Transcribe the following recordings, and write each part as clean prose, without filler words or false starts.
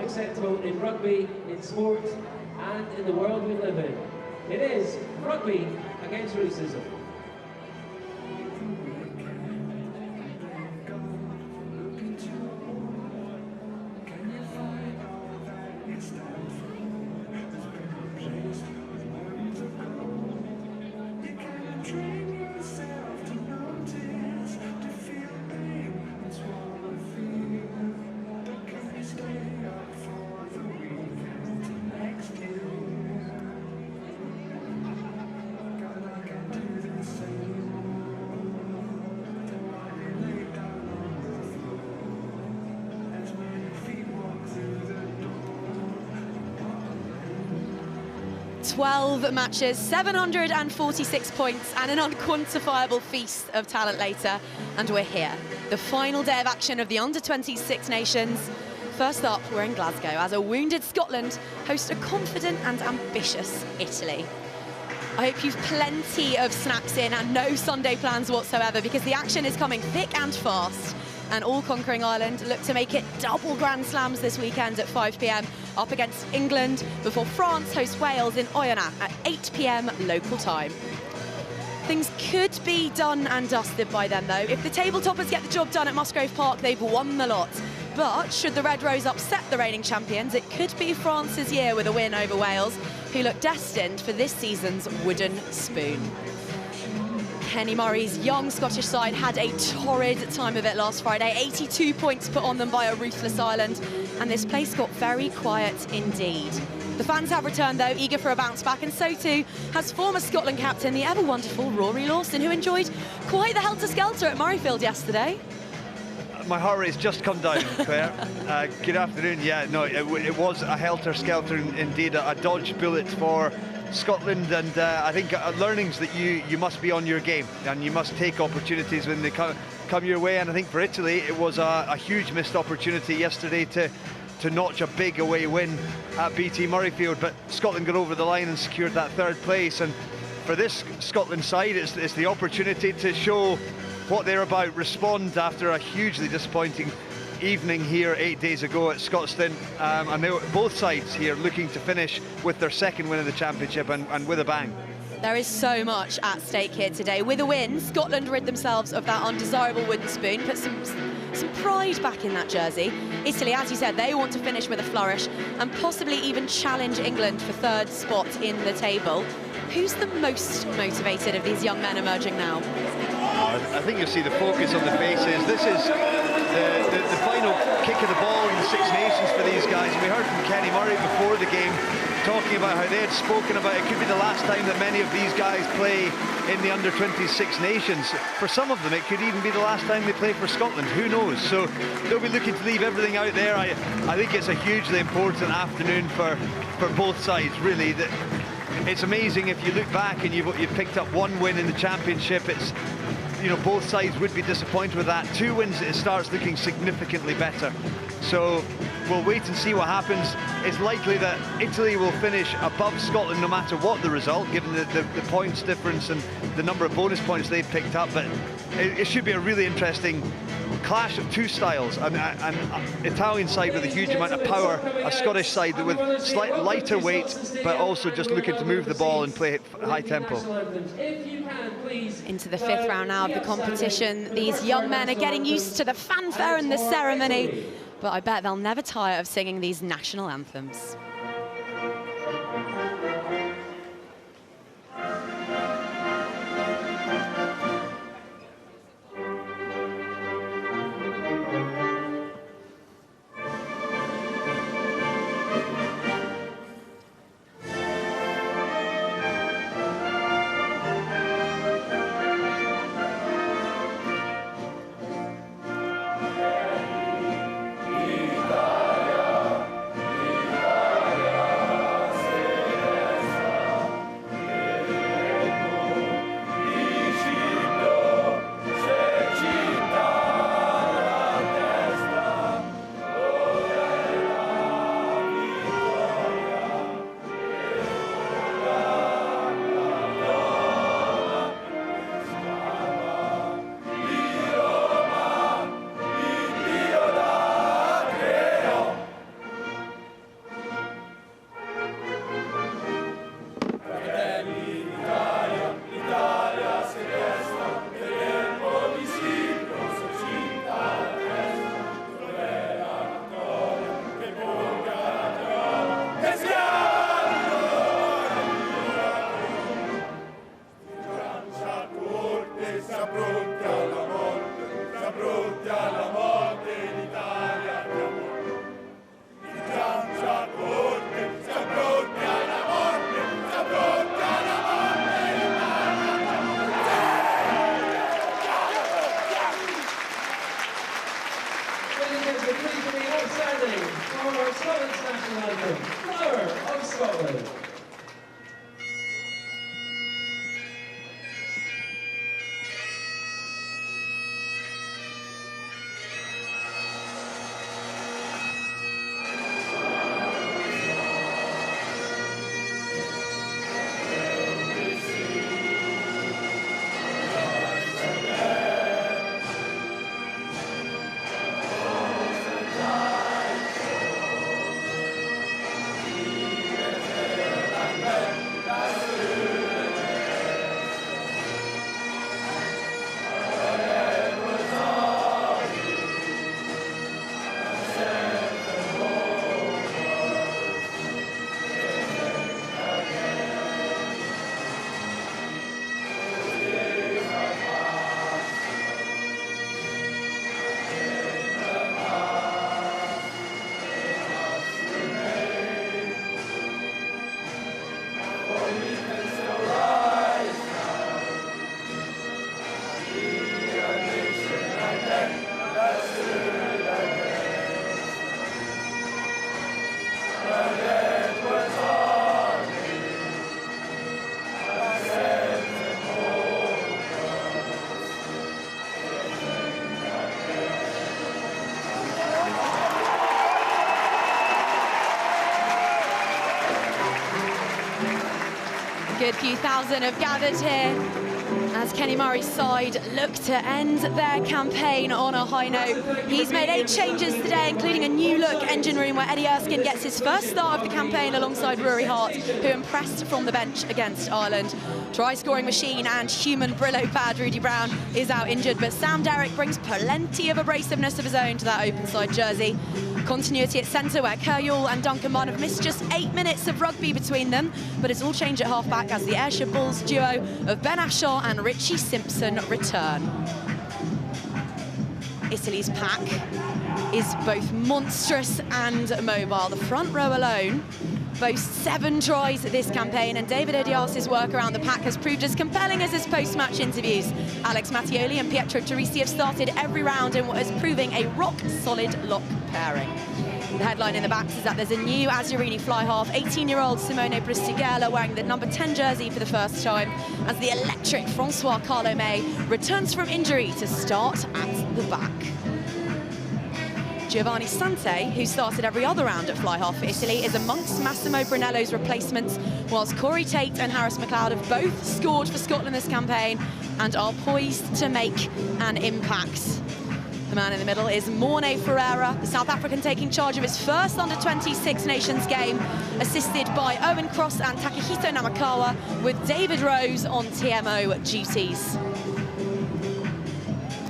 acceptable in rugby, in sport, and in the world we live in. It is rugby against racism. "12 matches, 746 points, and an unquantifiable feast of talent later, and we're here. The final day of action of the Under-20 Six Nations. First up, we're in Glasgow as a wounded Scotland host a confident and ambitious Italy. I hope you've plenty of snacks in and no Sunday plans whatsoever, because the action is coming thick and fast. And all-conquering Ireland look to make it double Grand Slams this weekend at 5 p.m. up against England before France hosts Wales in Oyonnax at 8 p.m. local time. Things could be done and dusted by then, though. If the table-toppers get the job done at Musgrave Park, they've won the lot. But should the Red Rose upset the reigning champions, it could be France's year with a win over Wales, who look destined for this season's wooden spoon. Kenny Murray's young Scottish side had a torrid time of it last Friday. 82 points put on them by a ruthless Ireland, and this place got very quiet indeed. The fans have returned, though, eager for a bounce back, and so too has former Scotland captain, the ever-wonderful Rory Lawson, who enjoyed quite the helter-skelter at Murrayfield yesterday. My heart rate's just come down, Claire. Good afternoon. Yeah, no, it was a helter-skelter indeed, a dodged bullet for Scotland, and I think learnings that you must be on your game, and you must take opportunities when they come your way. And I think for Italy, it was a huge missed opportunity yesterday to notch a big away win at BT Murrayfield, but Scotland got over the line and secured that third place. And for this Scotland side, it's the opportunity to show what they're about, respond after a hugely disappointing evening here 8 days ago at Scotstoun, and they were both sides here looking to finish with their second win of the championship, and with a bang. There is so much at stake here today. With a win, Scotland rid themselves of that undesirable wooden spoon, put some pride back in that jersey. Italy, as you said, they want to finish with a flourish and possibly even challenge England for third spot in the table. Who's the most motivated of these young men emerging now? I think you'll see the focus on the faces. This is the final kick of the ball in the Six Nations for these guys. And we heard from Kenny Murray before the game talking about how they had spoken about it could be the last time that many of these guys play in the Under-20 Six Nations. For some of them, it could even be the last time they play for Scotland. Who knows? So they'll be looking to leave everything out there. I think it's a hugely important afternoon for both sides, really. It's amazing if you look back and you've picked up one win in the championship. It's, you know, both sides would be disappointed with that. 2 wins, it starts looking significantly better. So we'll wait and see what happens. It's likely that Italy will finish above Scotland no matter what the result, given the points difference and the number of bonus points they've picked up. But it should be a really interesting clash of two styles, an Italian side with a huge amount of power, a Scottish side with slightly lighter weight, but also just looking to move the ball and play it high tempo. Into the fifth round now of the competition. These young men are getting used to the fanfare and the ceremony, but I bet they'll never tire of singing these national anthems. Primo. Good few thousand have gathered here as Kenny Murray's side look to end their campaign on a high note. He's made 8 changes today, including a new look engine room where Eddie Erskine gets his first start of the campaign alongside Rory Hart, who impressed from the bench against Ireland. Try-scoring machine and human Brillo pad Rudy Brown is out injured, but Sam Derrick brings plenty of abrasiveness of his own to that open side jersey. Continuity at centre, where Kerr Yule and Duncan Munn have missed just 8 minutes of rugby between them, but it's all changed at half-back as the Ayrshire Bulls duo of Ben Afshar and Richie Simpson return. Italy's pack is both monstrous and mobile. The front row alone boasts 7 tries this campaign, and David Odiasi's work around the pack has proved as compelling as his post-match interviews. Alex Mattioli and Pietro Torrisi have started every round in what is proving a rock-solid lock pairing. The headline in the backs is that there's a new Azzurrini fly half, 18-year-old Simone Brustigella wearing the number 10 jersey for the first time, as the electric Francois Carlo May returns from injury to start at the back. Giovanni Sante, who started every other round at fly half for Italy, is amongst Massimo Brunello's replacements, whilst Corey Tate and Harris McLeod have both scored for Scotland this campaign and are poised to make an impact. The man in the middle is Morne Ferreira, the South African taking charge of his first under-20 Six Nations game, assisted by Owen Cross and Takahito Namakawa, with David Rose on TMO duties.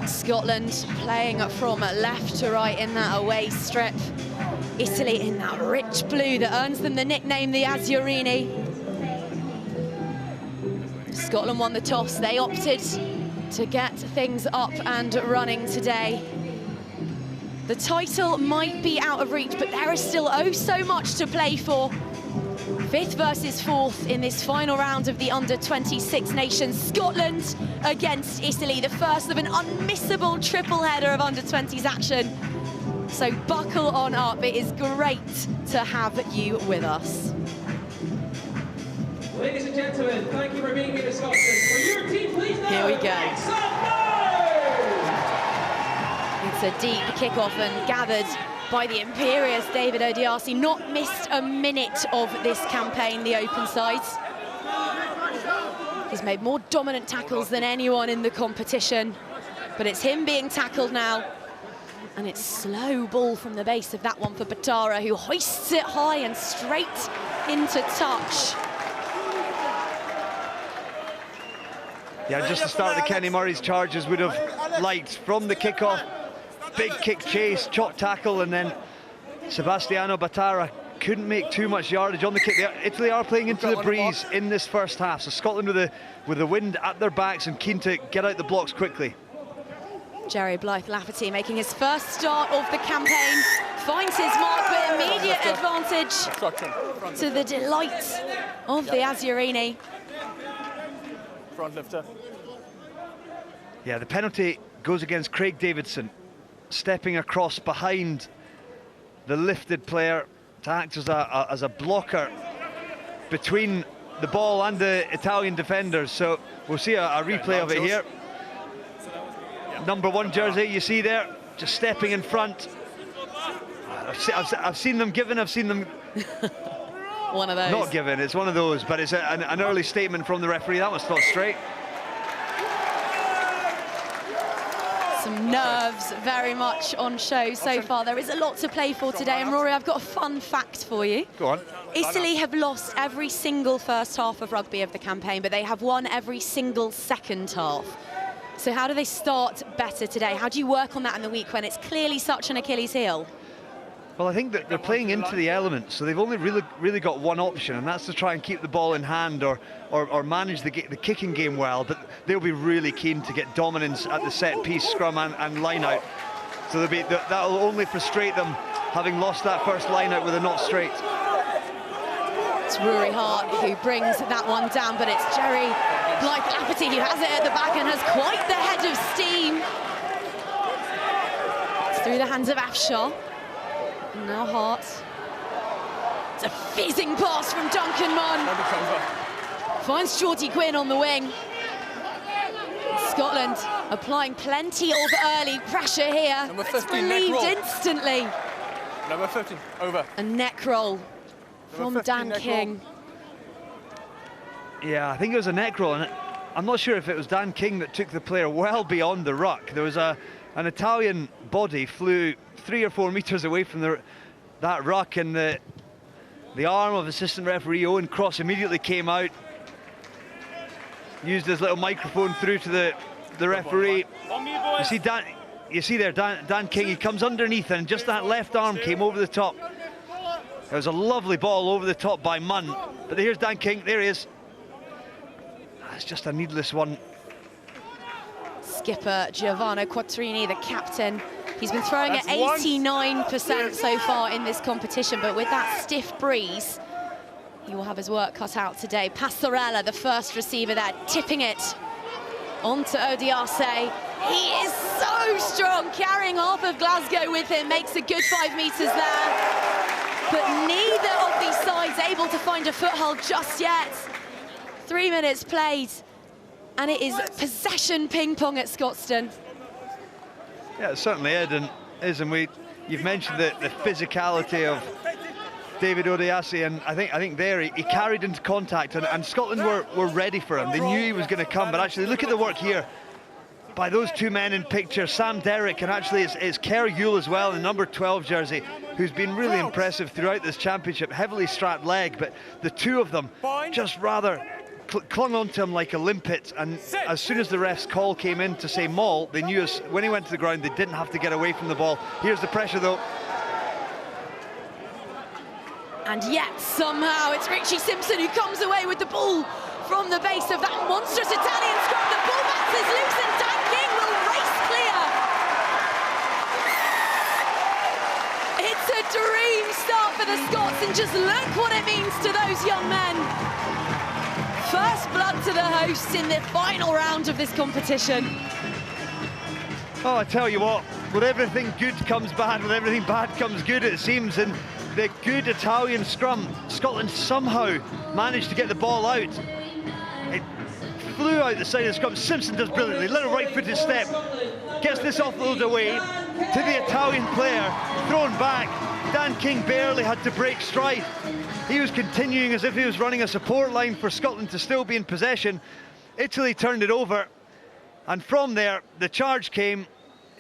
Scotland playing from left to right in that away strip. Italy in that rich blue that earns them the nickname the Azzurrini. Scotland won the toss. They opted to get things up and running today. The title might be out of reach, but there is still oh so much to play for. 5th versus 4th in this final round of the under-20 Six Nations. Scotland against Italy, the first of an unmissable triple header of under-20s action. So buckle on up, it is great to have you with us. Ladies and gentlemen, thank you for being here to Scotland. For your team, please now, here we go. make some noise! It's a deep kickoff and gathered by the imperious David Odiasi. Not missed a minute of this campaign, the open sides. He's made more dominant tackles than anyone in the competition, but it's him being tackled now. And it's slow ball from the base of that one for Batara, who hoists it high and straight into touch. Yeah, just the start of the Kenny Murray's charges would have liked from the kickoff. Big kick chase, chop tackle, and then Sebastiano Batara couldn't make too much yardage on the kick. Italy are playing into the breeze in this first half, so Scotland with the wind at their backs and keen to get out the blocks quickly. Jerry Blythe-Lafferty making his first start of the campaign, finds his mark with immediate advantage to the delight of the Azzurrini. Front lifter. Yeah, the penalty goes against Craig Davidson, stepping across behind the lifted player to act as a blocker between the ball and the Italian defenders. So we'll see a replay of it here. Number 1 jersey, you see there, just stepping in front. I've seen them given, I've seen them one of those. Not given, it's one of those, but it's an early statement from the referee. That was not straight. Some nerves very much on show so far. There is a lot to play for today, and Rory, I've got a fun fact for you. Go on. Italy have lost every single first half of rugby of the campaign, but they have won every single second half. So how do they start better today? How do you work on that in the week when it's clearly such an Achilles heel? Well, I think that they're playing into the elements, so they've only really got one option, and that's to try and keep the ball in hand or manage the kicking game well. But they'll be really keen to get dominance at the set piece, scrum and line out. So that'll only frustrate them, having lost that first line out with a not straight. It's Rory Hart who brings that one down, but it's Jerry Blythe-Lafferty who has it at the back and has quite the head of steam. It's through the hands of Afshar. Now Hart. It's a fizzing pass from Duncan Munn. Finds Geordie Quinn on the wing. Scotland applying plenty of early pressure here. Number 15, it's relieved neck roll. instantly. Number 15, over. A neck roll from 15, Dan King. Yeah, I think it was a neck roll, and I'm not sure if it was Dan King that took the player well beyond the ruck. There was an Italian body flew 3 or 4 meters away from that ruck, and the arm of assistant referee Owen Cross immediately came out, used his little microphone through to the referee. You see there Dan King, he comes underneath, and just that left arm came over the top. It was a lovely ball over the top by Munn, but here's Dan King, there he is. It's just a needless one. Skipper Giovanni Quattrini, the captain, he's been throwing at 89% so far in this competition, but with that stiff breeze, he will have his work cut out today. Passarella, the first receiver there, tipping it onto Odiase. He is so strong, carrying half of Glasgow with him, makes a good 5 meters there. But neither of these sides able to find a foothold just yet. 3 minutes played, and it is possession ping-pong at Scotstoun. Yeah, it certainly is, and you've mentioned the physicality of David Odiase, and I think there he carried into contact, and Scotland were ready for him. They knew he was going to come, but actually look at the work here by those 2 men in picture, Sam Derrick, and actually it's Kerr Yule as well, in number 12 jersey, who's been really impressive throughout this championship, heavily strapped leg, but the 2 of them just rather clung onto him like a limpet, and as soon as the ref's call came in to say maul, they knew when he went to the ground they didn't have to get away from the ball. Here's the pressure though. And yet somehow it's Richie Simpson who comes away with the ball from the base of that monstrous Italian scrum. The ball bounces loose and Dan King will race clear. It's a dream start for the Scots, and just look what it means to those young men. First blood to the hosts in the final round of this competition. Oh, I tell you what, with everything good comes bad, with everything bad comes good, it seems, and the good Italian scrum, Scotland somehow managed to get the ball out. It flew out the side of the scrum. Simpson does brilliantly, little right-footed step, gets this offload away to the Italian player, thrown back. Dan King barely had to break stride. He was continuing as if he was running a support line for Scotland to still be in possession. Italy turned it over, and from there the charge came.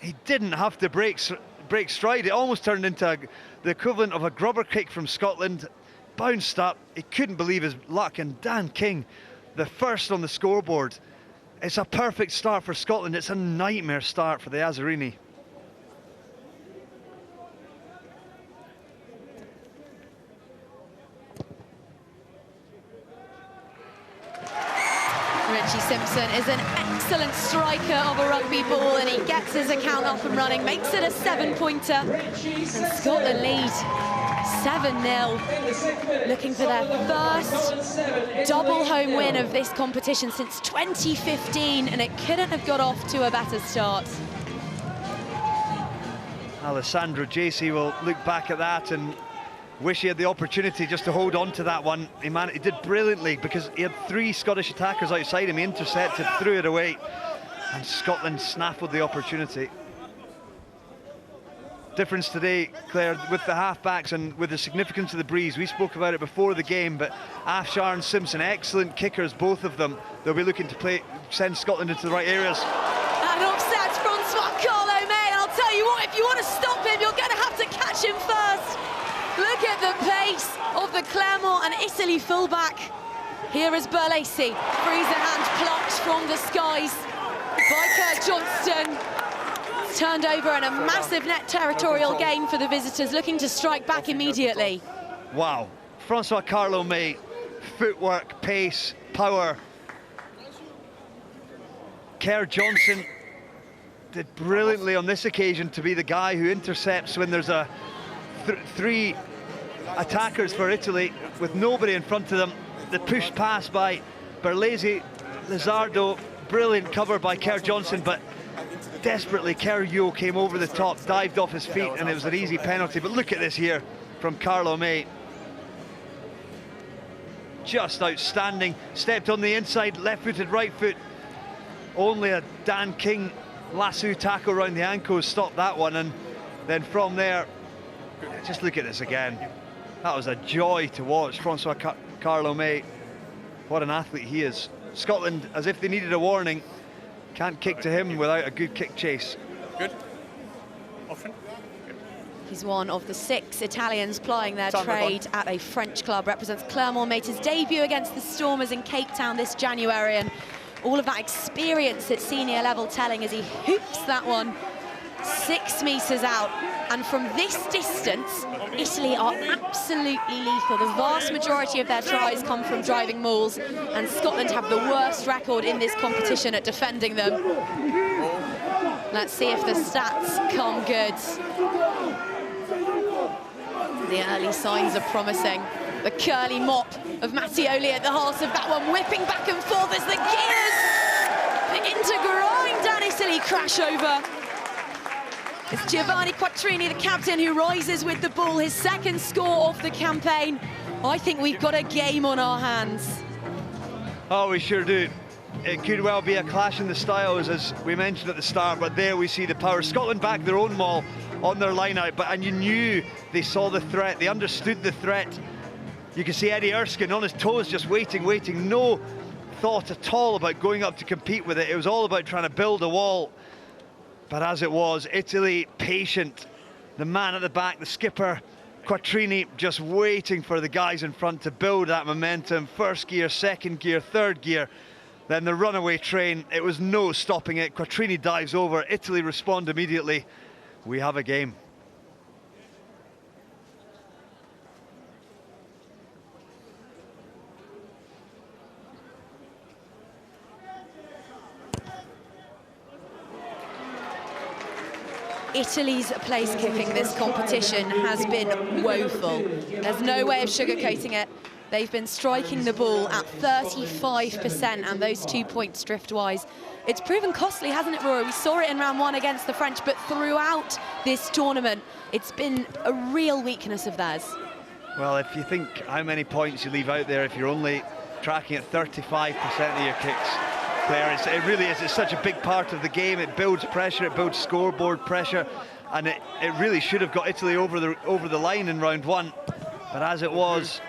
He didn't have to break stride. It almost turned into the equivalent of a grubber kick from Scotland. Bounced up, he couldn't believe his luck, and Dan King, the first on the scoreboard. It's a perfect start for Scotland. It's a nightmare start for the Azzurrini. Richie Simpson is an excellent striker of a rugby ball, and he gets his account up and running, makes it a 7-pointer, and Scotland lead 7-0, looking for their first double home win of this competition since 2015, and it couldn't have got off to a better start. Alessandro Jacey will look back at that, and Wish he had the opportunity just to hold on to that one. He did brilliantly because he had 3 Scottish attackers outside him. He intercepted, threw it away, and Scotland snaffled the opportunity. Difference today, Claire, with the halfbacks and with the significance of the breeze. We spoke about it before the game, but Afshar and Simpson, excellent kickers, both of them. They'll be looking to send Scotland into the right areas. And offsets Francois Carlo May, and I'll tell you what, if you want to stop him, you're going to have to catch him first. Look at the pace of the Clermont and Italy fullback. Here is Berlesi, freezer hand plucked from the skies by Kurt Johnston. Turned over and a massive net territorial gain for the visitors, looking to strike back immediately. Wow, Francois Carlo May, footwork, pace, power. Kerr Johnson did brilliantly on this occasion to be the guy who intercepts when there's a 3 attackers for Italy with nobody in front of them. The push pass by Berlesi, Lizardo, brilliant cover by Kerr Johnson, but desperately Kerr Yo came over the top, dived off his feet, and it was an easy penalty. But look at this here from Carlo May. Just outstanding. Stepped on the inside, left-footed, right foot. Only a Dan King lasso tackle around the ankles stopped that one, and then from there, just look at this again. That was a joy to watch. Francois Carlo May, what an athlete he is. Scotland, as if they needed a warning, can't kick to him without a good kick chase. Good. Option. He's one of the 6 Italians plying their trade at a French club. Represents Clermont, made his debut against the Stormers in Cape Town this January, and all of that experience at senior level telling as he hoops that one 6 metres out. And from this distance, Italy are absolutely lethal. The vast majority of their tries come from driving mauls, and Scotland have the worst record in this competition at defending them. Let's see if the stats come good. The early signs are promising. The curly mop of Mattioli at the heart of that one, whipping back and forth as the gears begin to grind down Italy, crash over. It's Giovanni Quattrini, the captain, who rises with the ball, his 2nd score of the campaign. I think we've got a game on our hands. Oh, we sure do. It could well be a clash in the styles, as we mentioned at the start, but there we see the power. Scotland back their own maul on their line-out, and you knew they saw the threat, they understood the threat. You can see Eddie Erskine on his toes, just waiting, no thought at all about going up to compete with it. It was all about trying to build a wall. But as it was, Italy patient. The man at the back, the skipper, Quattrini, just waiting for the guys in front to build that momentum. 1st gear, 2nd gear, 3rd gear. Then the runaway train, it was no stopping it. Quattrini dives over, Italy respond immediately. We have a game. Italy's place kicking this competition has been woeful. There's no way of sugarcoating it. They've been striking the ball at 35%, and those 2 points drift-wise. It's proven costly, hasn't it, Rory? We saw it in round 1 against the French, but throughout this tournament, it's been a real weakness of theirs. Well, if you think how many points you leave out there, if you're only tracking at 35% of your kicks, Claire, it really is. It's such a big part of the game. It builds pressure, it builds scoreboard pressure, and it really should have got Italy over the line in round 1. But as it was,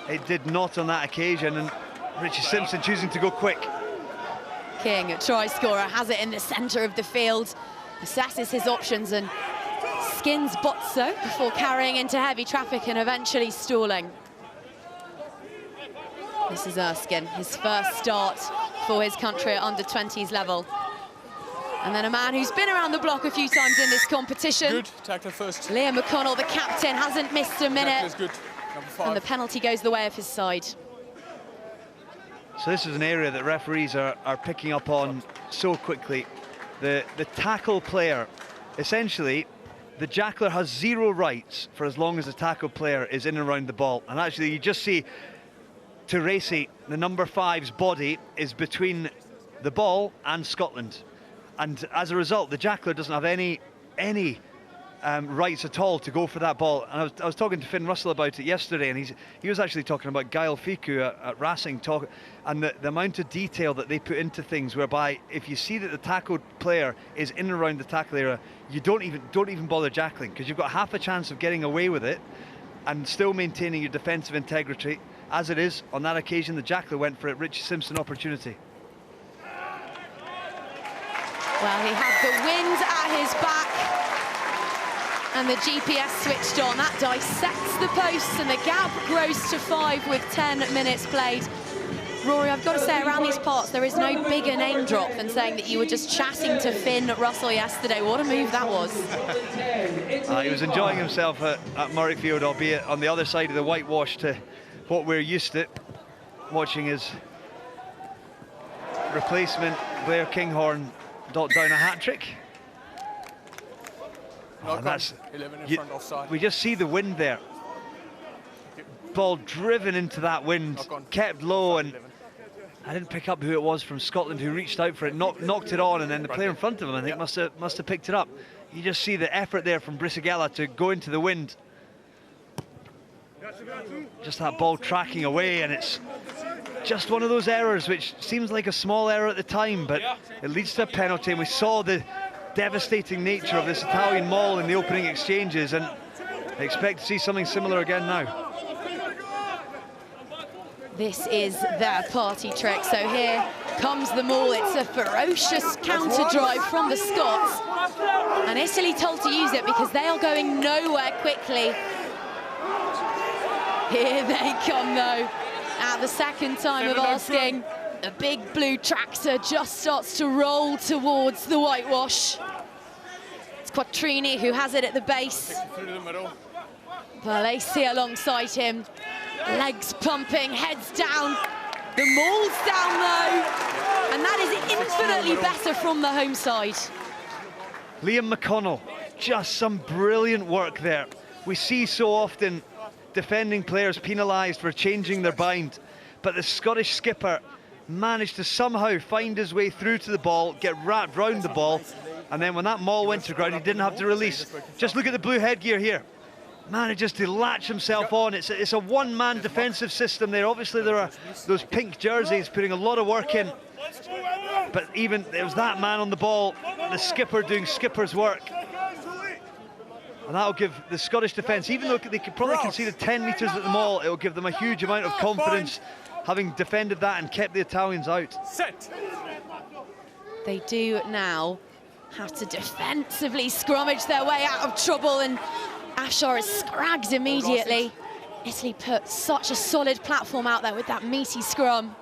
it did not on that occasion, and Richie Simpson choosing to go quick. King, try scorer, has it in the centre of the field, assesses his options and skins Bozzo before carrying into heavy traffic and eventually stalling. This is Erskine, his first start for his country at under-20s level. And then a man who's been around the block a few times in this competition. Good, tackle first. Liam McConnell, the captain, hasn't missed a minute. Is good. Number 5. And the penalty goes the way of his side. So this is an area that referees are picking up on so quickly. The tackle player, essentially, the jackler has 0 rights for as long as the tackle player is in and around the ball. And actually, you just see Teresi, the number 5's body is between the ball and Scotland. And as a result, the jackler doesn't have any rights at all to go for that ball. And I was talking to Finn Russell about it yesterday, and he was actually talking about Gael Fiku at Racing, and the amount of detail that they put into things, whereby if you see that the tackled player is in and around the tackle area, you don't even bother jackling, because you've got half a chance of getting away with it and still maintaining your defensive integrity. As it is, on that occasion, the jackler went for it. Richie Simpson opportunity. Well, he had the wind at his back, and the GPS switched on. That dissects the posts, and the gap grows to 5 with 10 minutes played. Rory, I've got to say, around these parts, there is no bigger name drop than saying that you were just chatting to Finn Russell yesterday. What a move that was. He was enjoying himself at Murrayfield, albeit on the other side of the whitewash to what we're used to, watching his replacement, Blair Kinghorn, dot down a hat-trick. That's 11 in front, offside. We just see the wind there. Ball driven into that wind, kept low, and I didn't pick up who it was from Scotland who reached out for it, knocked it on, and then the player in front of him, I think, must have picked it up. You just see the effort there from Brisighella to go into the wind. Just that ball tracking away, and it's just one of those errors which seems like a small error at the time, but it leads to a penalty, and we saw the devastating nature of this Italian maul in the opening exchanges, and I expect to see something similar again now. This is their party trick. So here comes the maul. It's a ferocious counter drive from the Scots, and Italy told to use it because they are going nowhere quickly. Here they come though. At the second time of asking, the big blue tractor just starts to roll towards the whitewash. It's Quattrini who has it at the base. Valesi alongside him. Legs pumping, heads down. The maul's down though, and that is infinitely better from the home side. Liam McConnell, just some brilliant work there. We see so often defending players penalised for changing their bind, but the Scottish skipper managed to somehow find his way through to the ball, get wrapped round the ball, and then when that maul went to ground, he didn't have to release. Just look at the blue headgear here. Manages to latch himself on. It's a one-man defensive system there. Obviously there are those pink jerseys putting a lot of work in, but even there was that man on the ball, the skipper doing skipper's work, and that'll give the Scottish defence, even though they could probably concede 10 metres at the maul, it'll give them a huge amount of confidence having defended that and kept the Italians out. Set. They do now have to defensively scrummage their way out of trouble, and Afshar is scragged immediately. Italy put such a solid platform out there with that meaty scrum.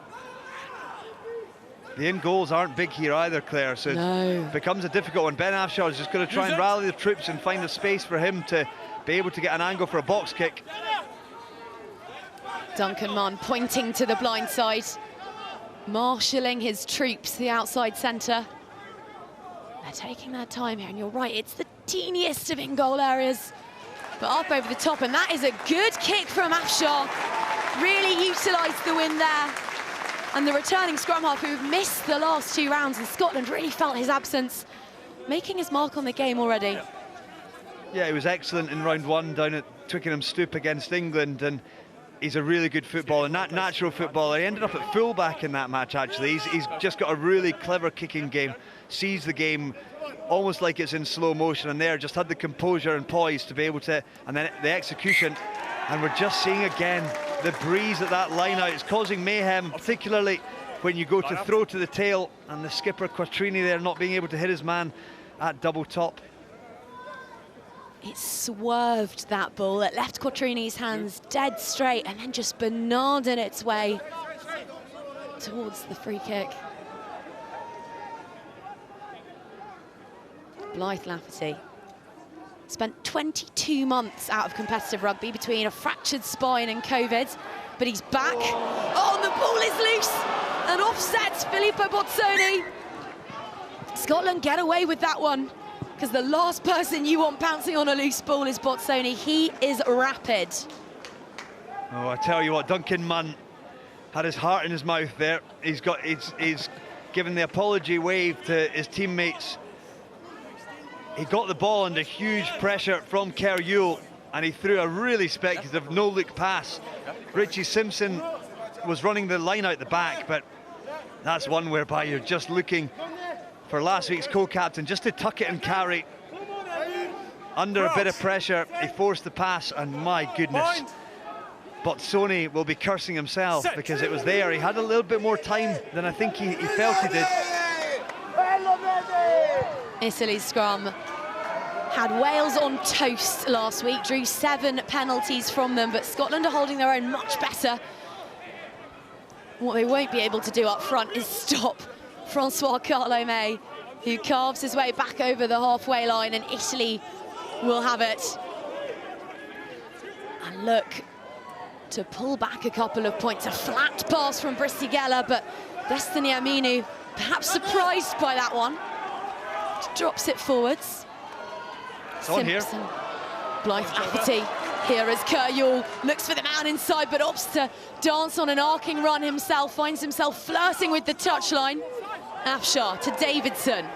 The in goals aren't big here either, Claire, so it becomes a difficult one. Ben Afshar is just going to try and rally the troops and find a space for him to be able to get an angle for a box kick. Duncan Munn pointing to the blind side, marshalling his troops, the outside centre. They're taking their time here, and you're right, it's the teeniest of in-goal areas. But up over the top, and that is a good kick from Afshar. Really utilised the win there. And the returning scrum half, who missed the last 2 rounds, and Scotland really felt his absence, making his mark on the game already. Yeah, he was excellent in round 1 down at Twickenham Stoop against England, and he's a really good footballer, natural footballer. He ended up at full-back in that match, actually. He's just got a really clever kicking game, sees the game almost like it's in slow motion, and there just had the composure and poise to be able to, and then the execution, and we're just seeing again the breeze at that line out. It's causing mayhem, particularly when you go to throw to the tail, and the skipper Quattrini there not being able to hit his man at double top. It swerved that ball. It left Quattrini's hands dead straight, and then just bananaed its way towards the free kick. Blythe Lafferty spent 22 months out of competitive rugby between a fractured spine and COVID, but he's back. Oh, and the ball is loose and offsets Filippo Bozzoni. Scotland get away with that one, because the last person you want pouncing on a loose ball is Bozzoni. He is rapid. Oh, I tell you what, Duncan Munn had his heart in his mouth there. He's given the apology wave to his teammates. he got the ball under huge pressure from Kerr-Yule, and he threw a really speculative no-look pass. Richie Simpson was running the line out the back, but that's one whereby you're just looking for last week's co-captain just to tuck it and carry. Under a bit of pressure, he forced the pass, and my goodness, Bozzoni will be cursing himself because it was there. He had a little bit more time than I think he felt he did. Italy's scrum had Wales on toast last week, drew 7 penalties from them, but Scotland are holding their own much better. What they won't be able to do up front is stop Francois Carlo-May, who carves his way back over the halfway line, and Italy will have it. And look to pull back a couple of points. A flat pass from Brisighella, but Destiny Aminu perhaps surprised by that one. Drops it forwards. It's on here. Blythe Lafferty here as Kerr-Yule looks for the man inside, but opts to dance on an arcing run himself, finds himself flirting with the touchline. Afshar to Davidson.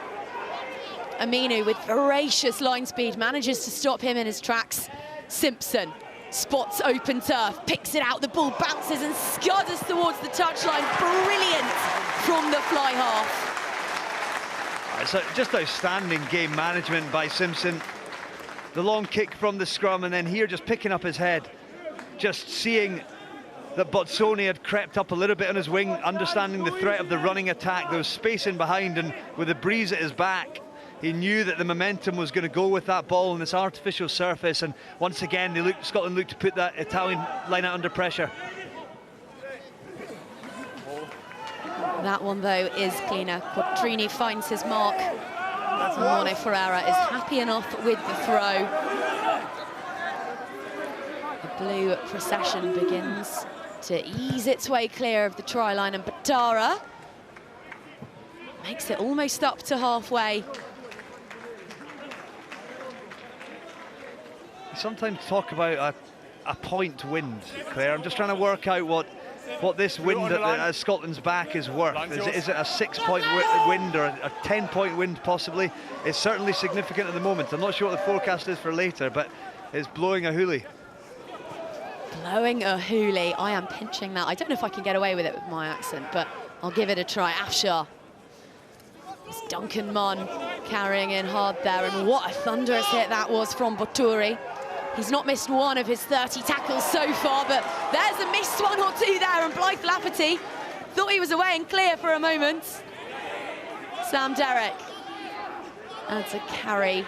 Aminu with voracious line speed manages to stop him in his tracks. Simpson spots open turf, picks it out, the ball bounces and scudders towards the touchline. Brilliant from the fly half. It's just outstanding game management by Simpson. The long kick from the scrum, and then here just picking up his head, just seeing that Bozzoni had crept up a little bit on his wing, understanding the threat of the running attack. There was space in behind, and with a breeze at his back, he knew that the momentum was going to go with that ball on this artificial surface, and once again Scotland looked to put that Italian line out under pressure. That one, though, is cleaner. Quattrini finds his mark. Simone Ferreira is happy enough with the throw. The blue procession begins to ease its way clear of the try line, and Batara makes it almost up to halfway. We sometimes talk about a point wind, Claire. I'm just trying to work out what this wind at Scotland's back is worth. Is it a 6-point wind or a 10-point wind possibly? It's certainly significant at the moment. I'm not sure what the forecast is for later, but it's blowing a hoolie. Blowing a hoolie. I am pinching that. I don't know if I can get away with it with my accent, but I'll give it a try. Afshar. It's Duncan Munn carrying in hard there, and what a thunderous hit that was from Boturi. He's not missed one of his 30 tackles so far, but there's a missed one or two there, and Blythe Lafferty thought he was away and clear for a moment. Sam Derrick adds a carry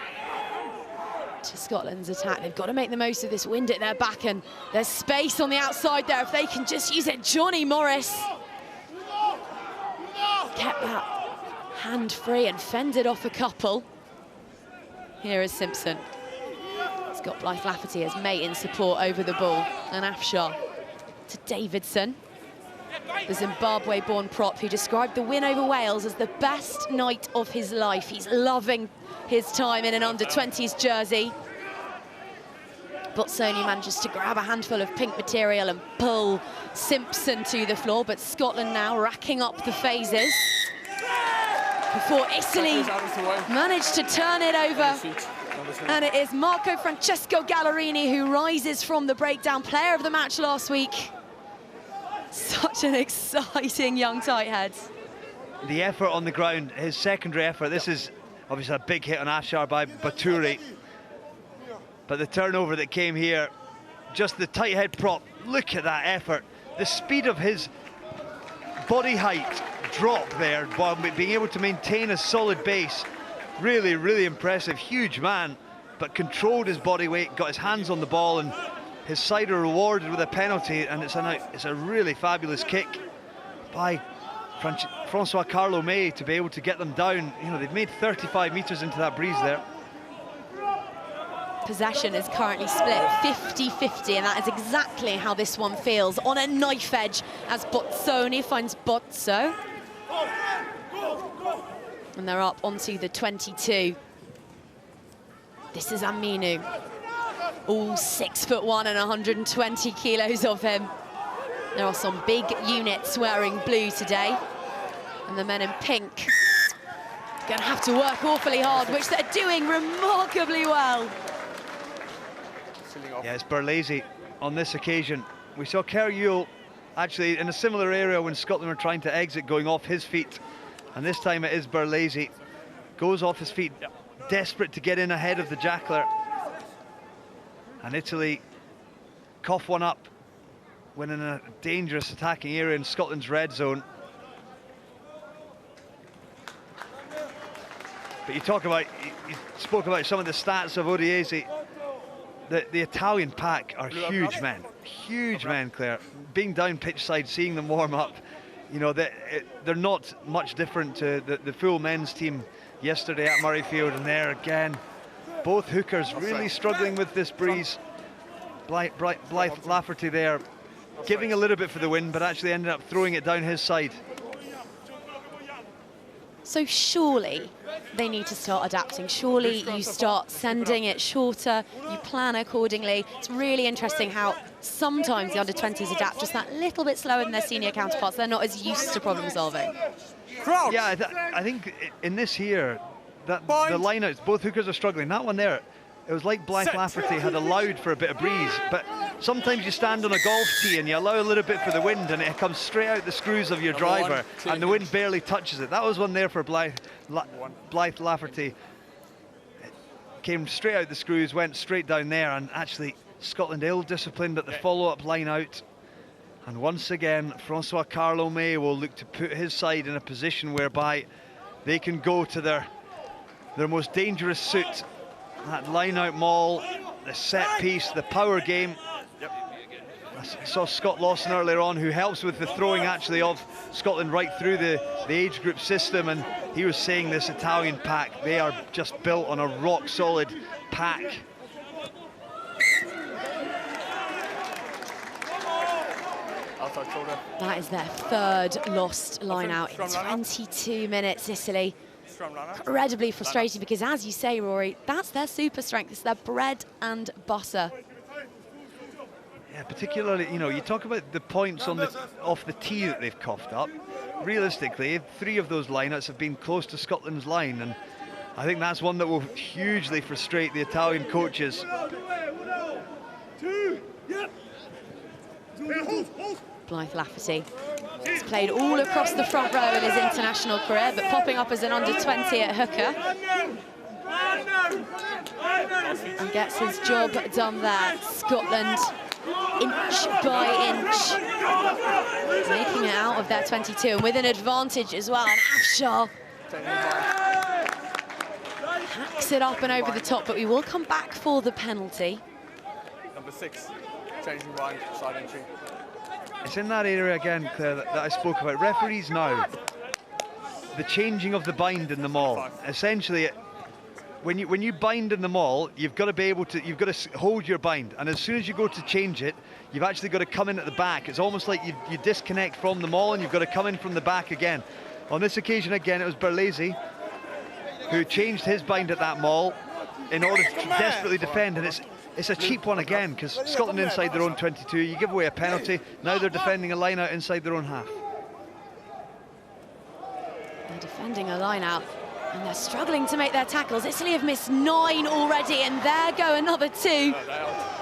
to Scotland's attack. They've got to make the most of this wind at their back, and there's space on the outside there if they can just use it. Johnny Morris kept that hand free and fended off a couple. Here is Simpson. He's got Blythe Lafferty as mate in support over the ball, and Afshar to Davidson, the Zimbabwe-born prop who described the win over Wales as the best night of his life. He's loving his time in an under-20s jersey. Bozzoni manages to grab a handful of pink material and pull Simpson to the floor, but Scotland now racking up the phases before Italy managed to turn it over. And it is Marco Francesco Gallerini who rises from the breakdown, player of the match last week. Such an exciting young tight head. The effort on the ground, his secondary effort, this is obviously a big hit on Afshar by Boturi. But the turnover that came here, just the tight head prop, look at that effort. The speed of his body height drop there while being able to maintain a solid base. Really, really impressive. Huge man, but controlled his body weight, got his hands on the ball, and his side are rewarded with a penalty, and it's a really fabulous kick by Francois Carlo-May to be able to get them down. You know, they've made 35 metres into that breeze there. Possession is currently split 50-50, and that is exactly how this one feels, on a knife edge as Bozzoni finds Bozzo. And they're up onto the 22. This is Aminu. All 6'1" and 120 kilos of him. There are some big units wearing blue today. And the men in pink Going to have to work awfully hard, which they're doing remarkably well. Yeah, it's Berlazy on this occasion. We saw Kerr actually in a similar area when Scotland were trying to exit, going off his feet. And this time it is Berlazy. Goes off his feet, desperate to get in ahead of the jackler. And Italy cough one up when in a dangerous attacking area in Scotland's red zone. But you spoke about some of the stats of Odiese. The Italian pack are huge men, Claire. Being down pitch side, seeing them warm up, you know, they're not much different to the full men's team yesterday at Murrayfield. And there again, both hookers really struggling with this breeze. Blythe Lafferty there, giving a little bit for the win, but actually ended up throwing it down his side. So surely they need to start adapting. Surely you start sending it shorter, you plan accordingly. It's really interesting how sometimes the under-20s adapt just that little bit slower than their senior counterparts. They're not as used to problem solving. Yeah, I think in this here, that the lineouts, both hookers are struggling. That one there, it was like Blythe Lafferty had allowed for a bit of breeze, but sometimes you stand on a golf tee and you allow a little bit for the wind and it comes straight out the screws of your driver and the wind barely touches it. That was one there for Blythe Lafferty. It came straight out the screws, went straight down there, and actually Scotland ill-disciplined at the follow-up line out. And once again, Francois Carlo May will look to put his side in a position whereby they can go to their most dangerous suit. That line-out maul, the set piece, the power game. I saw Scott Lawson earlier on, who helps with the throwing actually of Scotland right through the age group system, and he was saying this Italian pack, they are just built on a rock-solid pack. That is their third lost line-out in 22 minutes, Italy. Incredibly frustrating because, as you say, Rory, that's their super strength. It's their bread and butter. Yeah, particularly, you know, you talk about the points on off the tee that they've coughed up. Realistically, 3 of those lineouts have been close to Scotland's line, and I think that's one that will hugely frustrate the Italian coaches. Blythe Lafferty has played all across the front row in his international career, but popping up as an under-20 at hooker. And gets his job done there. Scotland, inch by inch, making it out of their 22, and with an advantage as well. And Afshar hacks it up and over the top, but we will come back for the penalty. Number 6, changing line, side entry. It's in that area again, Claire, that I spoke about. Referees now, the changing of the bind in the maul. Essentially, when you bind in the maul, you've got to be able to, you've got to hold your bind, and as soon as you go to change it, you've actually got to come in at the back. It's almost like you disconnect from the maul and you've got to come in from the back again. On this occasion again, it was Berlazy who changed his bind at that maul in order to desperately defend, and it's a cheap one again, because Scotland inside their own 22, you give away a penalty, now they're defending a line out inside their own half. They're defending a line out, and they're struggling to make their tackles. Italy have missed 9 already, and there go another 2.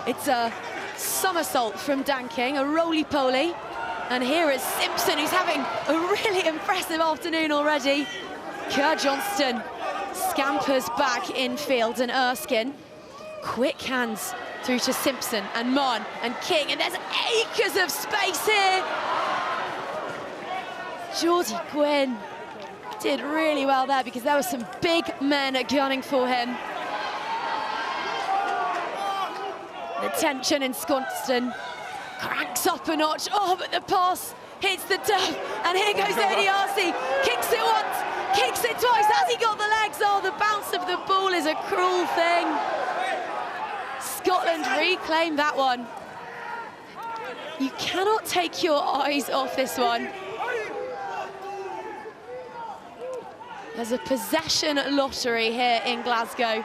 It's a somersault from Dan King, a roly-poly. And here is Simpson, who's having a really impressive afternoon already. Kerr Johnston scampers back infield, and Erskine. Quick hands through to Simpson and Munn and King, and there's acres of space here. Geordie Gwynn did really well there because there were some big men gunning for him. The tension in Scotland cranks up a notch. Oh, but the pass hits the turf, and here goes Odiese. Kicks it once, kicks it twice. Has he got the legs? Oh, the bounce of the ball is a cruel thing. Scotland reclaim that one. You cannot take your eyes off this one. There's a possession lottery here in Glasgow. I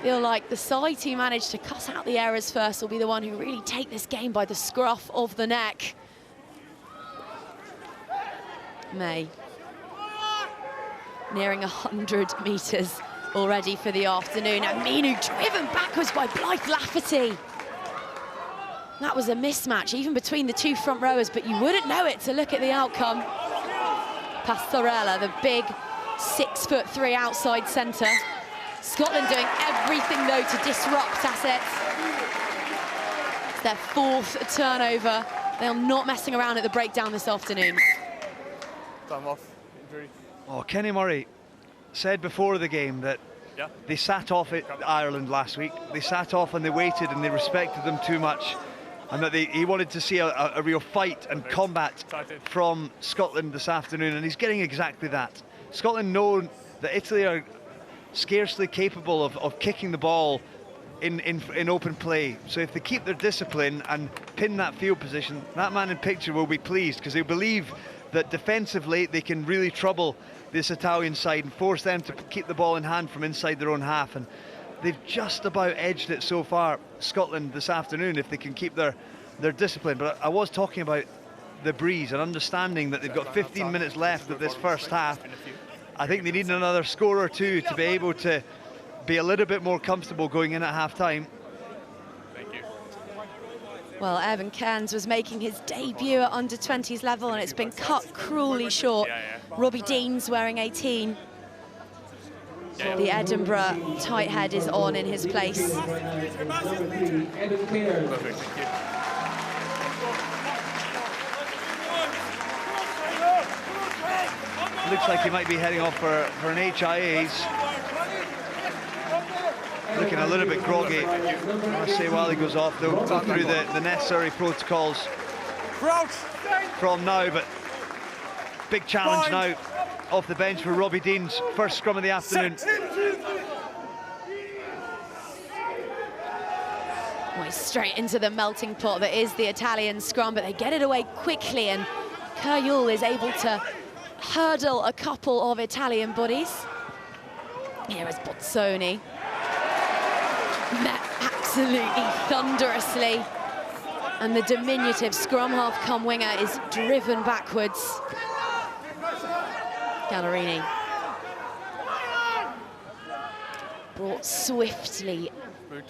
feel like the side who managed to cut out the errors first will be the one who really take this game by the scruff of the neck. May. nearing 100 metres already for the afternoon. And Minu driven backwards by Blythe Lafferty. That was a mismatch even between the two front rowers, but you wouldn't know it to look at the outcome. Pastorella, the big 6'3" outside centre. Scotland doing everything though to disrupt assets. It's their 4th turnover. They are not messing around at the breakdown this afternoon. Time off, injury. Oh, Kenny Murray said before the game that they sat off at Ireland last week. They sat off and they waited and they respected them too much. And that he wanted to see a real fight and combat from Scotland this afternoon, and he's getting exactly that. Scotland know that Italy are scarcely capable of kicking the ball in open play. So if they keep their discipline and pin that field position, that man in picture will be pleased, because they believe that defensively they can really trouble this Italian side and force them to keep the ball in hand from inside their own half. And they've just about edged it so far, Scotland, this afternoon, if they can keep their discipline. But I was talking about the breeze and understanding that they've got 15 minutes left of this first half. I think they need another score or two to be able to be a little bit more comfortable going in at half-time. Thank you. Well, Evan Cairns was making his debut at under-20s level, and it's been cut cruelly short. Robbie Deans wearing 18. The Edinburgh tight head is on in his place. Perfect, thank you. Looks like he might be heading off for an HIA. He's looking a little bit groggy. I say while he goes off, they'll go through the necessary protocols from now, but big challenge now off the bench for Robbie Deans, first scrum of the afternoon. Well, straight into the melting pot that is the Italian scrum, but they get it away quickly, and Kajul is able to hurdle a couple of Italian bodies. Here is Bozzoni. Met absolutely thunderously, and the diminutive scrum half come winger is driven backwards. Gallerini brought swiftly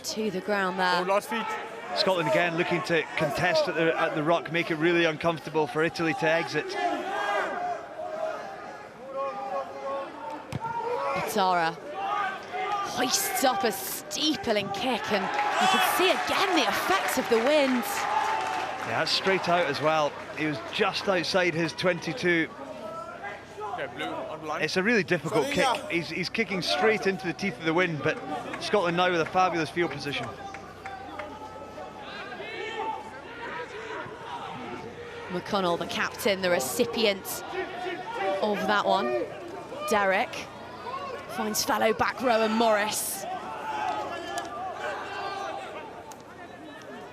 to the ground there. Last feet. Scotland again looking to contest at the ruck, make it really uncomfortable for Italy to exit. Zara hoists up a steepling kick, and you can see again the effects of the wind. Yeah, that's straight out as well. He was just outside his 22. Okay, blue on the line. It's a really difficult kick. He's kicking straight into the teeth of the wind, but Scotland now with a fabulous field position. McConnell, the captain, the recipient of that one. Derek finds fellow back rower Morris.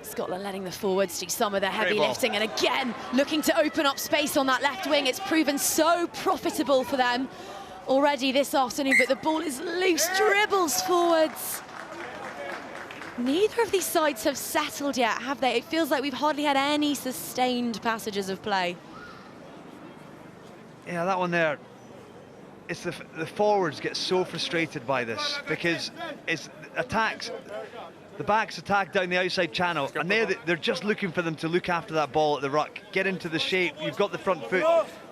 Scotland letting the forwards do some of the heavy lifting, and again looking to open up space on that left wing. It's proven so profitable for them already this afternoon, but the ball is loose, dribbles forwards. Neither of these sides have settled yet, have they? It feels like we've hardly had any sustained passages of play. Yeah, that one there. It's the forwards get so frustrated by this, because it's attacks. The backs attack down the outside channel, and they're just looking for them to look after that ball at the ruck, get into the shape. You've got the front foot.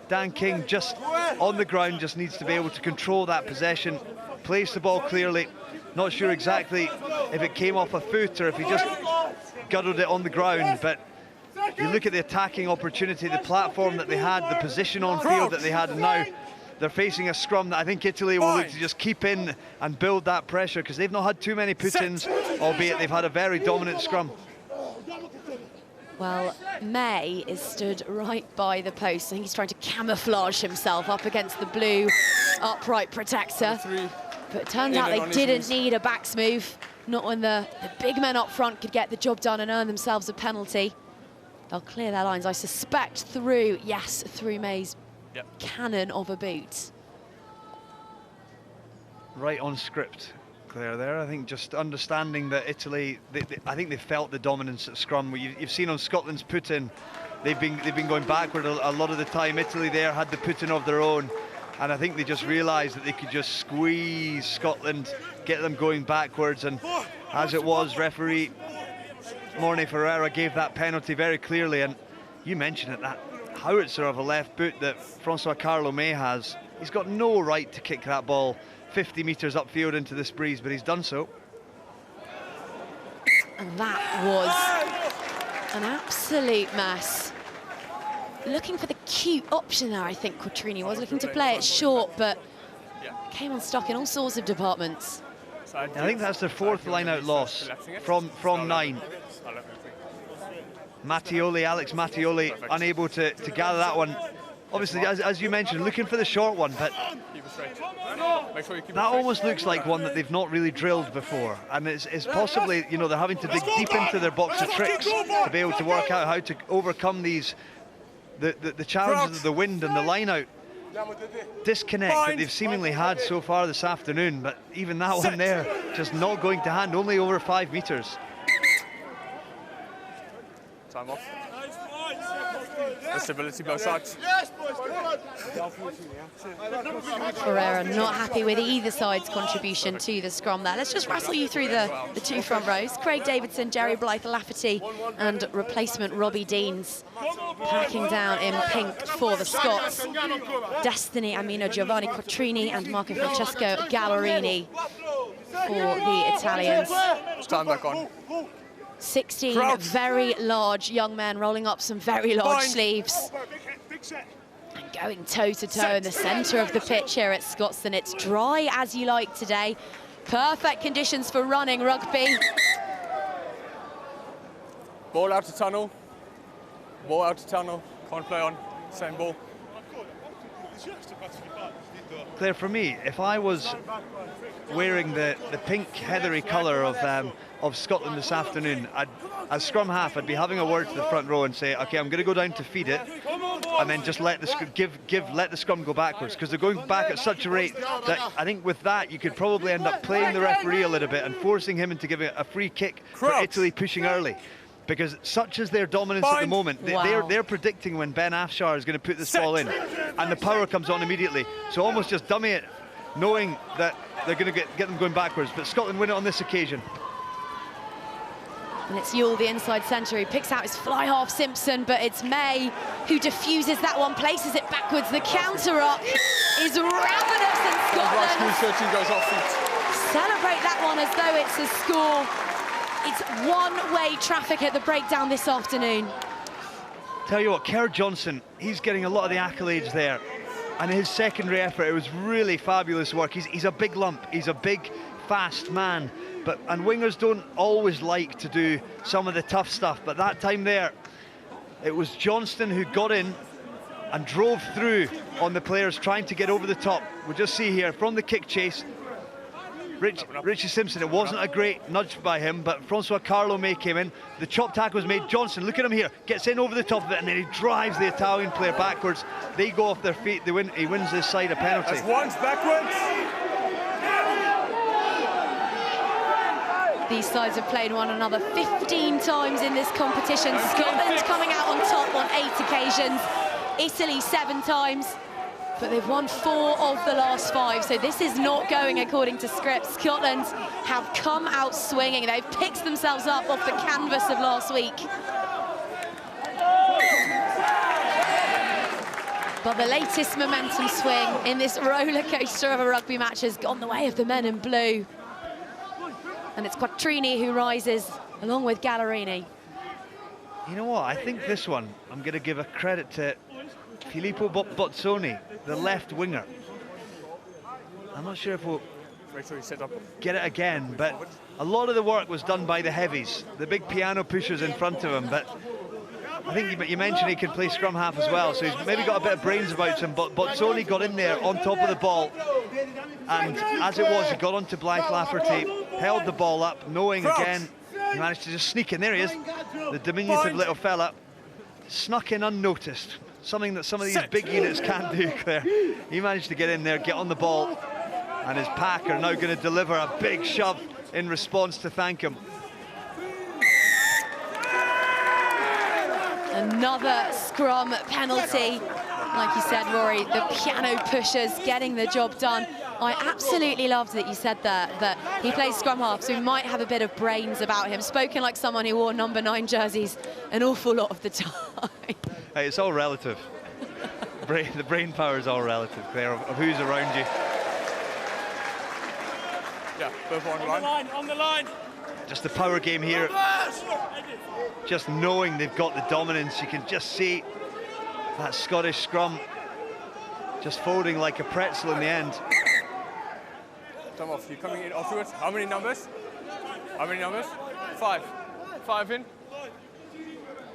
Dan King just on the ground, just needs to be able to control that possession, place the ball clearly. Not sure exactly if it came off a foot or if he just gutted it on the ground, but you look at the attacking opportunity, the platform that they had, the position on field that they had, and now they're facing a scrum that I think Italy will look to just keep in and build that pressure, because they've not had too many put-ins, albeit they've had a very dominant scrum. Well, May is stood right by the post. I think he's trying to camouflage himself up against the blue upright protector. But it turns out they didn't need a backs move, not when the big men up front could get the job done and earn themselves a penalty. They'll clear their lines, I suspect, through May's cannon of a boot. Right on script, Claire, there. I think just understanding that Italy, I think they felt the dominance at scrum. You've seen on Scotland's put-in, they've been going backward a lot of the time. Italy there had the put-in of their own. And I think they just realised that they could just squeeze Scotland, get them going backwards, and as it was, referee Morne Ferreira gave that penalty very clearly. And you mentioned it, that howitzer of a left boot that Francois Carlomé has. He's got no right to kick that ball 50 metres upfield into this breeze, but he's done so. And that was an absolute mess. Looking for the cute option there, I think Quattrini was looking to play it short, but came unstuck in all sorts of departments. I think that's their fourth line-out loss from 9. Alex Mattioli, unable to gather that one. Obviously, as you mentioned, looking for the short one, but that almost looks like one that they've not really drilled before, and it's possibly, you know, they're having to dig deep into their box of tricks to be able to work out how to overcome these the challenges of the wind and the line-out disconnect that they've seemingly had so far this afternoon. But even that one there, just not going to hand, only over 5 metres. Time off. Stability both sides. Ferreira not happy with either side's contribution to the scrum there. Let's just rattle you through the two front rows. Craig Davidson, Jerry Blythe Lafferty and replacement Robbie Deans packing down in pink for the Scots. Destiny Amino, Giovanni Quattrini and Marco Francesco Gallerini for the Italians. Stand back on. 16 very large young men rolling up some very large sleeves. And going toe-to-toe in the centre of the pitch here at Scotstoun. It's dry as you like today. Perfect conditions for running rugby. Ball out to tunnel. Ball out to tunnel. Can't play on. Same ball. Claire, for me, if I was wearing the pink heathery colour of Scotland this afternoon, as scrum half, I'd be having a word to the front row and say, okay, I'm going to go down to feed it, and then just let the scrum go backwards, because they're going back at such a rate that I think with that you could probably end up playing the referee a little bit and forcing him into giving a free kick for Italy pushing early. Because such as their dominance at the moment, they're predicting when Ben Afshar is going to put this ball in, and the power comes on immediately. So almost just dummy it, knowing that they're going to get them going backwards. But Scotland win it on this occasion. And it's Yule, the inside centre, who picks out his fly half Simpson, but it's May who diffuses that one, places it backwards. The counter-up is ravenous, and Scotland goes off feet. Celebrate that one as though it's a score. It's one-way traffic at the breakdown this afternoon. Tell you what, Kerr Johnson, he's getting a lot of the accolades there. And his secondary effort, it was really fabulous work. He's a big lump, he's a big, fast man. And wingers don't always like to do some of the tough stuff, but that time there, it was Johnston who got in and drove through on the players trying to get over the top. We'll just see here, from the kick chase, Richie Simpson, it wasn't a great nudge by him, but Francois Carlomé came in. The chop tackle was made. Johnson, look at him here, gets in over the top of it, and then he drives the Italian player backwards. They go off their feet, he wins this side a penalty. That's once backwards. These sides have played one another 15 times in this competition. Scotland coming out on top on 8 occasions. Italy 7 times. But they've won 4 of the last 5, so this is not going according to script. Scotland have come out swinging. They've picked themselves up off the canvas of last week. But the latest momentum swing in this roller coaster of a rugby match has gone the way of the men in blue. And it's Quattrini who rises, along with Gallerini. You know what, I think this one, I'm going to give a credit to Filippo Bozzoni, the left winger. I'm not sure if we'll get it again, but a lot of the work was done by the heavies, the big piano pushers in front of him. But I think you mentioned he can play scrum half as well, so he's maybe got a bit of brains about him. But Bozzoni got in there on top of the ball, and as it was, he got onto Blythe Lafferty, held the ball up, knowing again, he managed to just sneak in. There he is, the diminutive little fella, snuck in unnoticed. Something that some of these big units can't do, Claire. He managed to get in there, get on the ball, and his pack are now going to deliver a big shove in response to thank him. Another scrum penalty. Like you said, Rory, the piano pushers getting the job done. I absolutely loved that you said that he plays scrum half, so he might have a bit of brains about him. Spoken like someone who wore number 9 jerseys an awful lot of the time. Hey, it's all relative. The brain power is all relative, Claire, of who's around you. Yeah, both on the line. On the line. Just the power game here. Just knowing they've got the dominance, you can just see that Scottish scrum just folding like a pretzel in the end. Come off, you're coming in afterwards. How many numbers? How many numbers? 5. 5 in.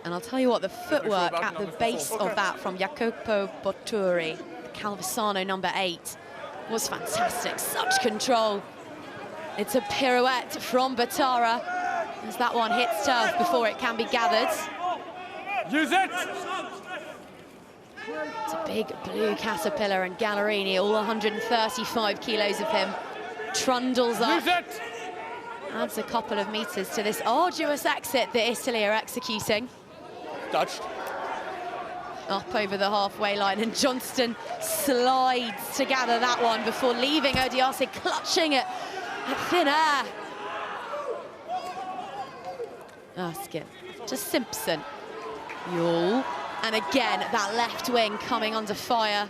And I'll tell you what, the footwork at the base of that from Jacopo Botturi, Calvisano number 8, was fantastic. Such control. It's a pirouette from Batara as that one hits turf before it can be gathered. Use it! It's a big blue caterpillar, and Gallerini, all 135 kilos of him, trundles up. Use it! Adds a couple of meters to this arduous exit that Italy are executing. Touched. Up over the halfway line, and Johnston slides to gather that one before leaving Odiase clutching it at thin air. Skip to Simpson. Yule. And again, that left wing coming under fire.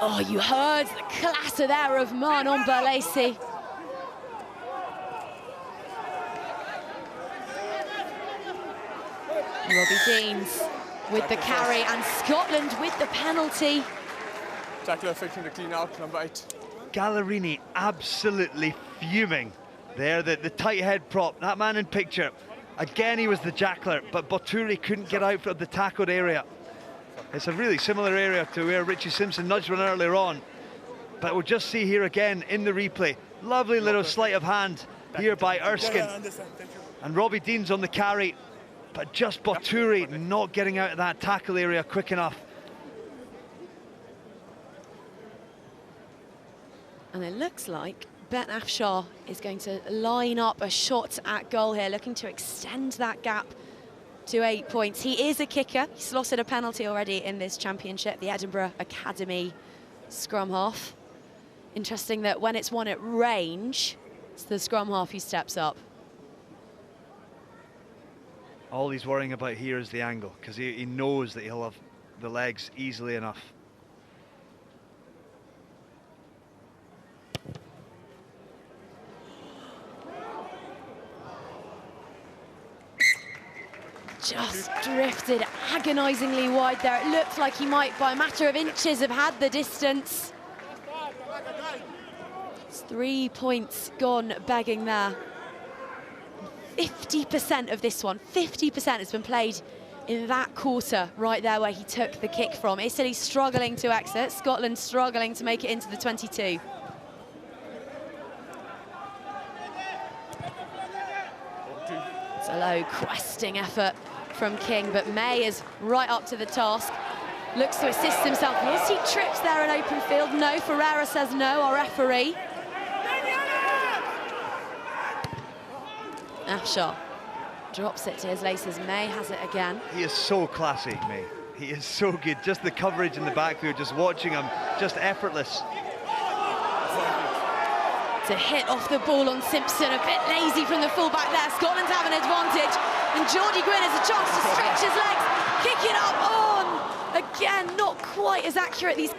Oh, you heard the clatter there of Manon Berlesi. Robbie Deans with the carry, and Scotland with the penalty. Tackler fixing the clean out, number 8. Gallerini absolutely fuming there, the tight head prop, that man in picture. Again, he was the jackler, but Botturi couldn't get out of the tackled area. It's a really similar area to where Richie Simpson nudged one earlier on. But we'll just see here again in the replay. Lovely little sleight of hand here by Erskine. And Robbie Deans on the carry, but just Botturi not getting out of that tackle area quick enough. And it looks like Ben Afshar is going to line up a shot at goal here, looking to extend that gap to 8 points. He is a kicker. He slotted a penalty already in this championship, the Edinburgh Academy scrum half. Interesting that when it's won at range, it's the scrum half who steps up. All he's worrying about here is the angle, because he knows that he'll have the legs easily enough. Just drifted agonisingly wide there. It looked like he might, by a matter of inches, have had the distance. It's 3 points gone begging there. 50% of this one, 50% has been played in that quarter right there where he took the kick from. Italy struggling to exit, Scotland struggling to make it into the 22. It's a low questing effort from King, but May is right up to the task. Looks to assist himself. Yes, he trips there in open field. No, Ferreira says no, our referee. Afshar drops it to his laces. May has it again. He is so classy, May. He is so good. Just the coverage in the backfield, just watching him, just effortless. To hit off the ball on Simpson, a bit lazy from the fullback there. Scotland have an advantage, and Geordie Gwynn has a chance to stretch his legs, kick it up on. Again, not quite as accurate, these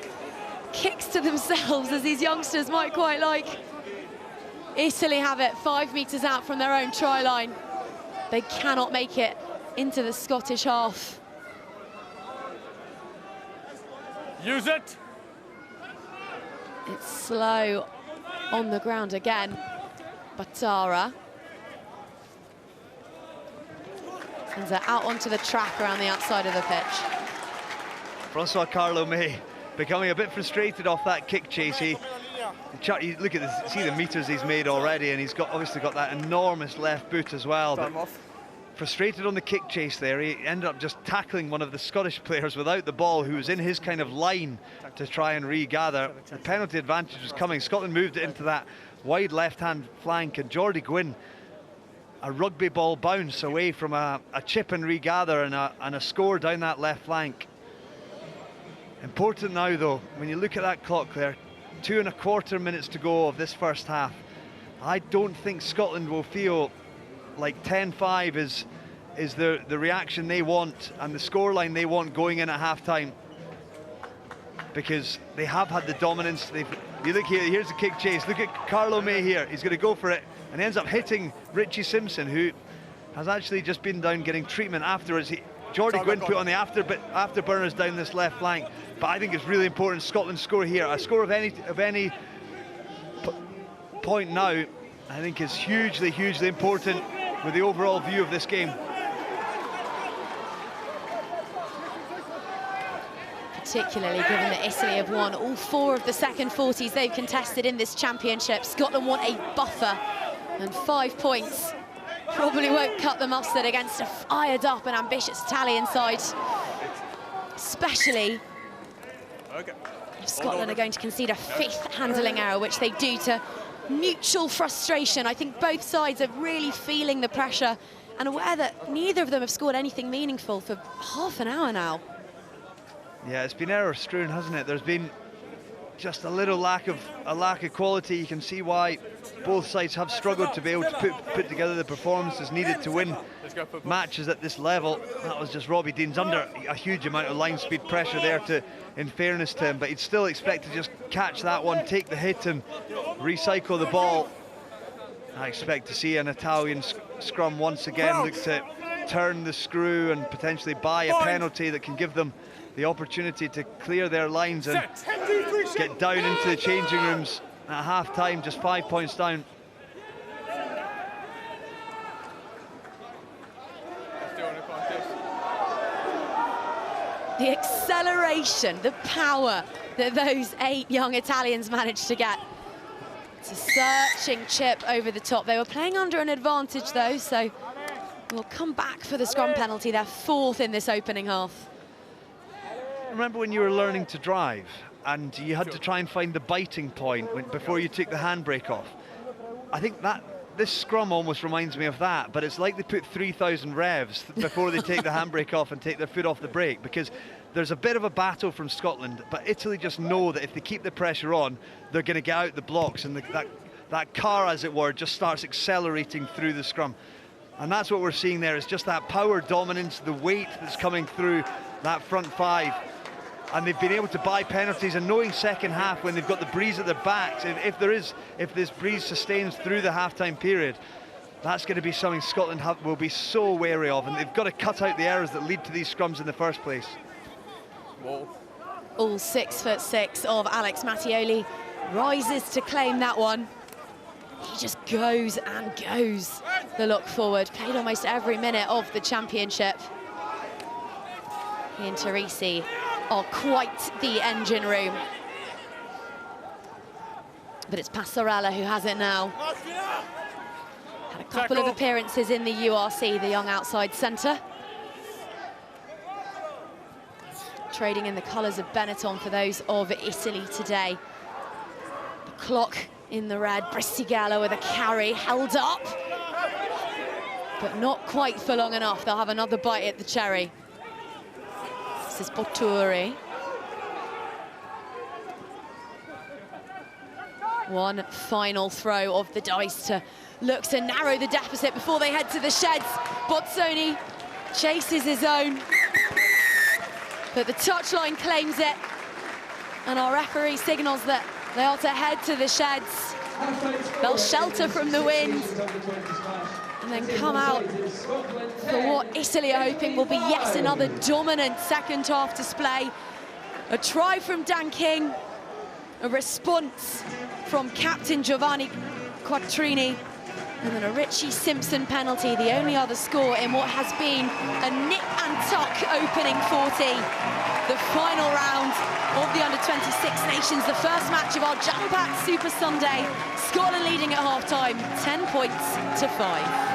kicks to themselves as these youngsters might quite like. Italy have it 5 metres out from their own try line. They cannot make it into the Scottish half. Use it. It's slow on the ground again. Batara sends it out onto the track around the outside of the pitch. Francois Carlo May becoming a bit frustrated off that kick chase. You look at this, see the meters he's made already, and he's obviously got that enormous left boot as well. Frustrated on the kick chase there, he ended up just tackling one of the Scottish players without the ball, who was in his kind of line to try and regather. The penalty advantage was coming. Scotland moved it into that wide left-hand flank, and Geordie Gwynn, a rugby ball bounce away from a chip and regather and a score down that left flank. Important now, though, when you look at that clock there, 2.25 minutes to go of this first half. I don't think Scotland will feel like 10-5 is the reaction they want and the scoreline they want going in at half-time, because they have had the dominance. You look here, here's the kick chase. Look at Carlo May here. He's going to go for it and ends up hitting Richie Simpson, who has actually just been down getting treatment afterwards. Jordy Gwynn put on the afterburners down this left flank, but I think it's really important Scotland score here. A score of any point now, I think, is hugely important with the overall view of this game. Particularly given that Italy have won all 4 of the second 40s they've contested in this championship. Scotland want a buffer, and 5 points probably won't cut the mustard against a fired up and ambitious Italian side, especially if Scotland are going to concede a 5th handling error, which they do to mutual frustration. I think both sides are really feeling the pressure and aware that neither of them have scored anything meaningful for half an hour now. Yeah, it's been error strewn, hasn't it? There's been just a little lack of quality. You can see why both sides have struggled to be able to put together the performances needed to win matches at this level. That was just Robbie Deans under a huge amount of line speed pressure there, in fairness to him, but he'd still expect to just catch that one, take the hit and recycle the ball. I expect to see an Italian scrum once again look to turn the screw and potentially buy a penalty that can give them the opportunity to clear their lines and get down into the changing rooms at half-time, just 5 points down. The acceleration, the power that those 8 young Italians managed to get. It's a searching chip over the top. They were playing under an advantage though, so we'll come back for the scrum penalty. They're 4th in this opening half. Remember when you were learning to drive and you had to try and find the biting point before you took the handbrake off? I think this scrum almost reminds me of that, but it's like they put 3,000 revs before they take the handbrake off and take their foot off the brake, because there's a bit of a battle from Scotland, but Italy just know that if they keep the pressure on, they're going to get out the blocks, and that car, as it were, just starts accelerating through the scrum. And that's what we're seeing there, is just that power dominance, the weight that's coming through that front 5. And they've been able to buy penalties, and knowing second half when they've got the breeze at their backs, if this breeze sustains through the half-time period, that's going to be something Scotland will be so wary of, and they've got to cut out the errors that lead to these scrums in the first place. Whoa. All 6'6" of Alex Mattioli rises to claim that one. He just goes and goes. The look forward, played almost every minute of the championship. He and Teresi are quite the engine room. But it's Passarella who has it now. Had a couple of appearances in the URC, the young outside centre. Trading in the colours of Benetton for those of Italy today. The clock in the red, Bristigallo with a carry, held up. But not quite for long enough. They'll have another bite at the cherry. This is Botturi. One final throw of the dice to look to narrow the deficit before they head to the sheds. Bozzoni chases his own, but the touchline claims it, and our referee signals that they are to head to the sheds. They'll shelter from the wind and then come out for what Italy are hoping will be yet another dominant second half display. A try from Dan King, a response from captain Giovanni Quattrini, and then a Richie Simpson penalty, the only other score in what has been a nip and tuck opening 40. The final round of the Under-26 Nations, the first match of our jam-packed Super Sunday. Scotland leading at half-time, 10 points to 5.